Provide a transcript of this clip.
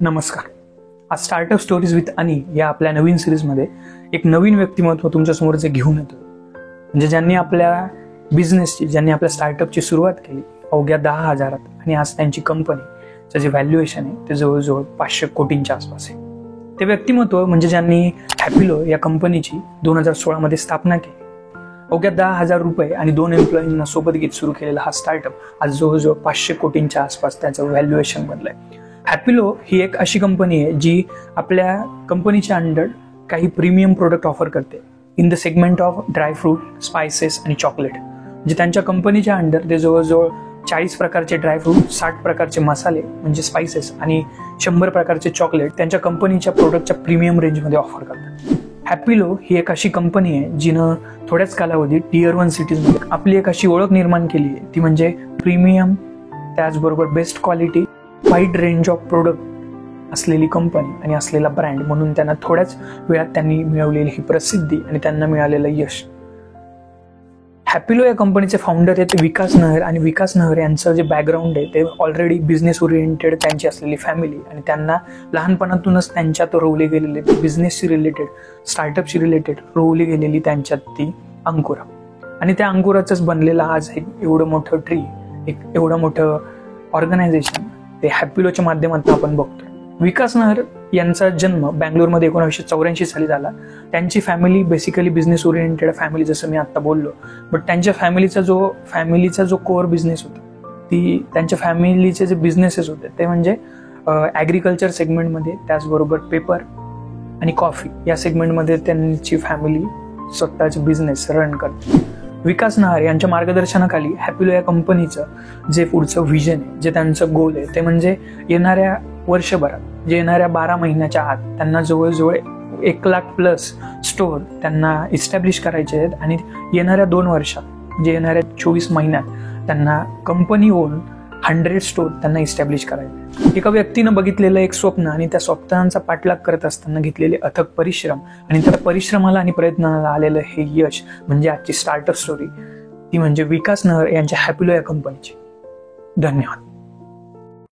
नमस्कार. आज startup stories with अनी या आपल्या नवीन सिरीजमध्ये एक नवीन व्यक्तिमत्व तुमच्यासमोर जे घेऊन येतो, म्हणजे ज्यांनी आपल्या बिझनेसची, ज्यांनी आपल्या स्टार्टअपची सुरुवात केली अवघ्या 10,000 आणि आज त्यांची कंपनीचं जे व्हॅल्युएशन आहे ते जवळजवळ 500 कोटींच्या आसपास आहे. ते व्यक्तिमत्व म्हणजे ज्यांनी हॅपिलो या कंपनीची 2016 मध्ये स्थापना केली. अवघ्या 10,000 रुपये आणि 2 एम्प्लॉईजना सोबत घेत सुरू केलेला हा स्टार्टअप आज जवळजवळ 500 कोटींच्या आसपास त्याचं व्हॅल्युएशन बनलंय. हॅपिलो ही एक अशी कंपनी आहे जी आपल्या कंपनीच्या अंडर काही प्रीमियम प्रोडक्ट ऑफर करते in the segment of dry fruit, spices आणि चॉकलेट. म्हणजे त्यांच्या कंपनीच्या अंडर ते जवळजवळ 40 प्रकारचे ड्रायफ्रूट, 60 प्रकारचे मसाले म्हणजे स्पायसेस आणि 100 प्रकारचे चॉकलेट त्यांच्या कंपनीच्या प्रोडक्टच्या प्रीमियम रेंजमध्ये ऑफर करतात. हॅपिलो ही एक अशी कंपनी आहे जिनं थोड्याच कालावधीत Tier 1 सिटीजमध्ये आपली एक अशी ओळख निर्माण केली आहे, ती म्हणजे प्रीमियम, त्याचबरोबर best quality, wide range of product असलेली कंपनी आणि असलेला ब्रँड म्हणून त्यांना थोड्याच वेळात त्यांनी मिळवलेली ही प्रसिद्धी आणि त्यांना मिळालेलं यश. हॅपिलो या कंपनीचे फाउंडर आहेत विकास नहर, आणि विकास नहर यांचं जे बॅकग्राऊंड आहे ते ऑलरेडी बिझनेस ओरिएंटेड त्यांची असलेली फॅमिली, आणि त्यांना लहानपणातूनच त्यांच्यात रोवले गेलेले बिझनेसशी रिलेटेड, स्टार्टअपशी रिलेटेड रोवली गेलेली त्यांच्यात ती अंकुरा, आणि त्या अंकुराचंच बनलेलं आज एक एवढं मोठं ट्री, एक एवढं मोठं ऑर्गनायझेशन ते हॅपिलोच्या माध्यमातून आपण बघतो. विकास नहर यांचा जन्म बँगलोरमध्ये 1984 साली झाला. त्यांची family basically business oriented family, जसं मी आता बोललो, बट त्यांच्या फॅमिलीचा जो कोअर बिझनेस होता, ती त्यांच्या फॅमिलीचे जे बिझनेसेस होते ते म्हणजे ॲग्रिकल्चर सेगमेंटमध्ये, त्याचबरोबर पेपर आणि कॉफी या सेगमेंटमध्ये त्यांची फॅमिली स्वतःचे बिझनेस रन करते. विकास नहर यांच्या मार्गदर्शनाखाली हॅपिलो या कंपनीचं जे पुढचं व्हिजन आहे, जे त्यांचं गोल आहे, ते म्हणजे येणाऱ्या वर्षभरात, जे येणाऱ्या 12 महिन्याच्या आत त्यांना जवळजवळ 1,00,000+ स्टोअर त्यांना इस्टॅब्लिश करायचे आहेत, आणि येणाऱ्या 2 वर्षात, म्हणजे येणाऱ्या 24 महिन्यात त्यांना कंपनी ओन 100 स्टोअर त्यांना इस्टॅब्लिश करायचे. एका व्यक्तीनं बघितलेलं एक स्वप्न आणि त्या स्वप्नांचा पाठलाग करत असताना घेतलेले अथक परिश्रम आणि त्या परिश्रमाला आणि प्रयत्नाला आलेलं हे यश म्हणजे आजची स्टार्टअप स्टोरी, ती म्हणजे विकास नहर यांच्या हॅपिलो या कंपनीची. धन्यवाद.